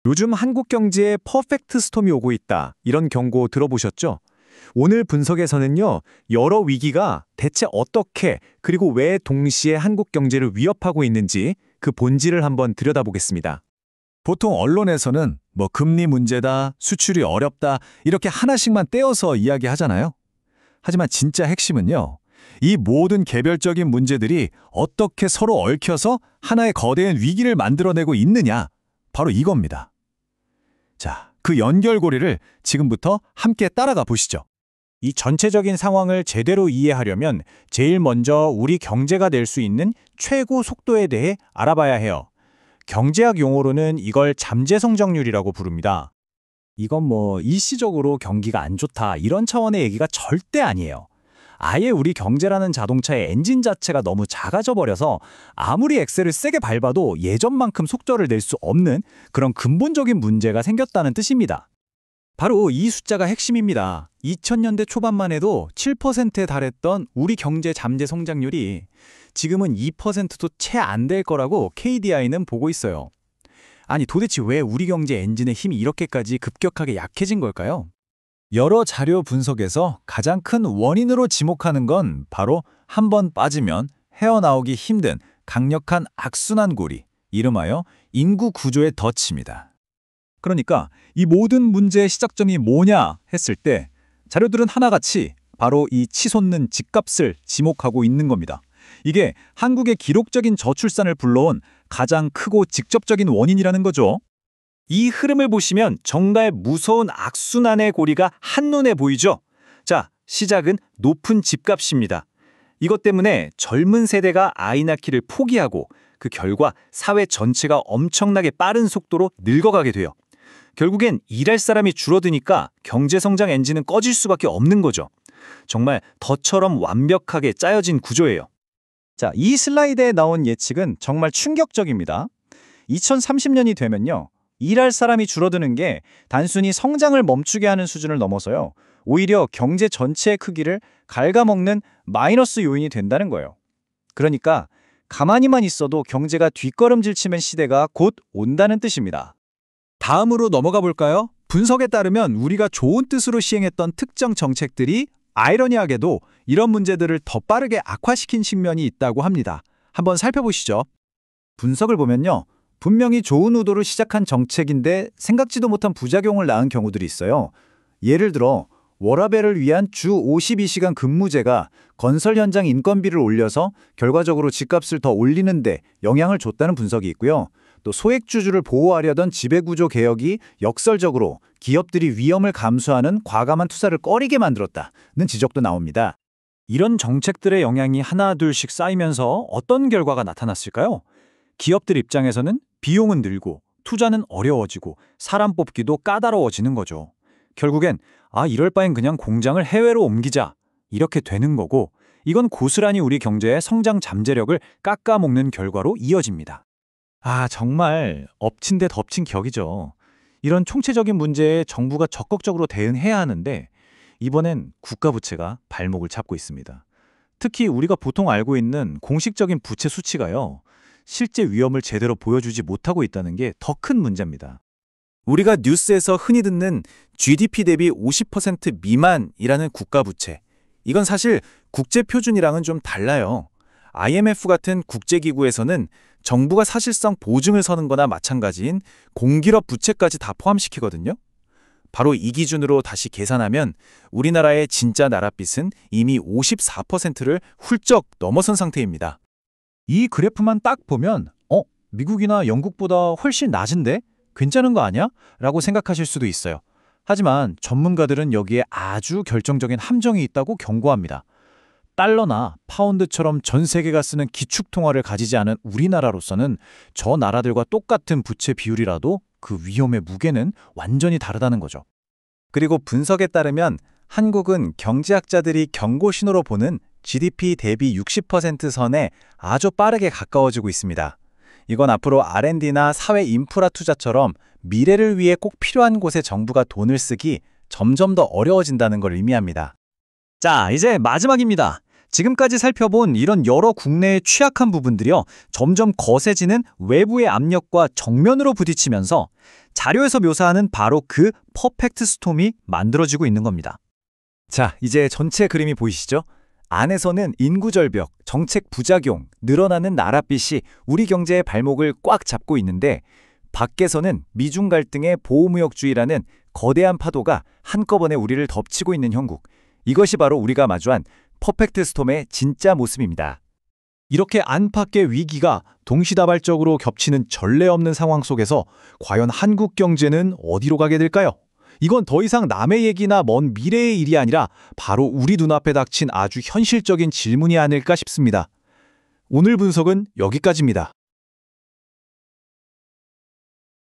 요즘 한국 경제에 퍼펙트 스톰이 오고 있다. 이런 경고 들어보셨죠? 오늘 분석에서는요, 여러 위기가 대체 어떻게 그리고 왜 동시에 한국 경제를 위협하고 있는지 그 본질을 한번 들여다보겠습니다. 보통 언론에서는 금리 문제다, 수출이 어렵다 이렇게 하나씩만 떼어서 이야기하잖아요. 하지만 진짜 핵심은요. 이 모든 개별적인 문제들이 어떻게 서로 얽혀서 하나의 거대한 위기를 만들어내고 있느냐, 바로 이겁니다. 자, 그 연결고리를 지금부터 함께 따라가 보시죠. 이 전체적인 상황을 제대로 이해하려면 제일 먼저 우리 경제가 낼 수 있는 최고 속도에 대해 알아봐야 해요. 경제학 용어로는 이걸 잠재 성장률이라고 부릅니다. 이건 일시적으로 경기가 안 좋다 이런 차원의 얘기가 절대 아니에요. 아예 우리 경제라는 자동차의 엔진 자체가 너무 작아져 버려서 아무리 엑셀을 세게 밟아도 예전만큼 속도를 낼 수 없는 그런 근본적인 문제가 생겼다는 뜻입니다. 바로 이 숫자가 핵심입니다. 2000년대 초반만 해도 7%에 달했던 우리 경제 잠재 성장률이 지금은 2%도 채 안 될 거라고 KDI는 보고 있어요. 아니 도대체 왜 우리 경제 엔진의 힘이 이렇게까지 급격하게 약해진 걸까요? 여러 자료 분석에서 가장 큰 원인으로 지목하는 건 바로 한 번 빠지면 헤어나오기 힘든 강력한 악순환 고리, 이름하여 인구 구조의 덫입니다. 그러니까 이 모든 문제의 시작점이 뭐냐 했을 때 자료들은 하나같이 바로 이 치솟는 집값을 지목하고 있는 겁니다. 이게 한국의 기록적인 저출산을 불러온 가장 크고 직접적인 원인이라는 거죠. 이 흐름을 보시면 정말 무서운 악순환의 고리가 한눈에 보이죠? 자, 시작은 높은 집값입니다. 이것 때문에 젊은 세대가 아이 낳기를 포기하고 그 결과 사회 전체가 엄청나게 빠른 속도로 늙어가게 돼요. 결국엔 일할 사람이 줄어드니까 경제성장 엔진은 꺼질 수밖에 없는 거죠. 정말 덫처럼 완벽하게 짜여진 구조예요. 자, 이 슬라이드에 나온 예측은 정말 충격적입니다. 2030년이 되면요. 일할 사람이 줄어드는 게 단순히 성장을 멈추게 하는 수준을 넘어서요. 오히려 경제 전체의 크기를 갉아먹는 마이너스 요인이 된다는 거예요. 그러니까 가만히만 있어도 경제가 뒷걸음질 치는 시대가 곧 온다는 뜻입니다. 다음으로 넘어가 볼까요? 분석에 따르면 우리가 좋은 뜻으로 시행했던 특정 정책들이 아이러니하게도 이런 문제들을 더 빠르게 악화시킨 측면이 있다고 합니다. 한번 살펴보시죠. 분석을 보면요. 분명히 좋은 의도로 시작한 정책인데 생각지도 못한 부작용을 낳은 경우들이 있어요. 예를 들어 워라밸을 위한 주 52시간 근무제가 건설 현장 인건비를 올려서 결과적으로 집값을 더 올리는 데 영향을 줬다는 분석이 있고요. 또 소액주주를 보호하려던 지배구조 개혁이 역설적으로 기업들이 위험을 감수하는 과감한 투자를 꺼리게 만들었다는 지적도 나옵니다. 이런 정책들의 영향이 하나 둘씩 쌓이면서 어떤 결과가 나타났을까요? 기업들 입장에서는 비용은 늘고 투자는 어려워지고 사람 뽑기도 까다로워지는 거죠. 결국엔 이럴 바엔 그냥 공장을 해외로 옮기자 이렇게 되는 거고 이건 고스란히 우리 경제의 성장 잠재력을 깎아먹는 결과로 이어집니다. 정말 엎친 데 덮친 격이죠. 이런 총체적인 문제에 정부가 적극적으로 대응해야 하는데 이번엔 국가 부채가 발목을 잡고 있습니다. 특히 우리가 보통 알고 있는 공식적인 부채 수치가요. 실제 위험을 제대로 보여주지 못하고 있다는 게 더 큰 문제입니다. 우리가 뉴스에서 흔히 듣는 GDP 대비 50% 미만이라는 국가 부채. 이건 사실 국제 표준이랑은 좀 달라요. IMF 같은 국제기구에서는 정부가 사실상 보증을 서는 거나 마찬가지인 공기업 부채까지 다 포함시키거든요. 바로 이 기준으로 다시 계산하면 우리나라의 진짜 나랏빚은 이미 54%를 훌쩍 넘어선 상태입니다. 이 그래프만 딱 보면 미국이나 영국보다 훨씬 낮은데? 괜찮은 거 아니야? 라고 생각하실 수도 있어요. 하지만 전문가들은 여기에 아주 결정적인 함정이 있다고 경고합니다. 달러나 파운드처럼 전 세계가 쓰는 기축통화를 가지지 않은 우리나라로서는 저 나라들과 똑같은 부채 비율이라도 그 위험의 무게는 완전히 다르다는 거죠. 그리고 분석에 따르면 한국은 경제학자들이 경고 신호로 보는 GDP 대비 60% 선에 아주 빠르게 가까워지고 있습니다. 이건 앞으로 R&D나 사회 인프라 투자처럼 미래를 위해 꼭 필요한 곳에 정부가 돈을 쓰기 점점 더 어려워진다는 걸 의미합니다. 자, 이제 마지막입니다. 지금까지 살펴본 이런 여러 국내의 취약한 부분들이요, 점점 거세지는 외부의 압력과 정면으로 부딪히면서 자료에서 묘사하는 바로 그 퍼펙트 스톰이 만들어지고 있는 겁니다. 자, 이제 전체 그림이 보이시죠? 안에서는 인구 절벽, 정책 부작용, 늘어나는 나랏빛이 우리 경제의 발목을 꽉 잡고 있는데, 밖에서는 미중 갈등의 보호무역주의라는 거대한 파도가 한꺼번에 우리를 덮치고 있는 형국. 이것이 바로 우리가 마주한 퍼펙트 스톰의 진짜 모습입니다. 이렇게 안팎의 위기가 동시다발적으로 겹치는 전례 없는 상황 속에서 과연 한국 경제는 어디로 가게 될까요? 이건 더 이상 남의 얘기나 먼 미래의 일이 아니라 바로 우리 눈앞에 닥친 아주 현실적인 질문이 아닐까 싶습니다. 오늘 분석은 여기까지입니다.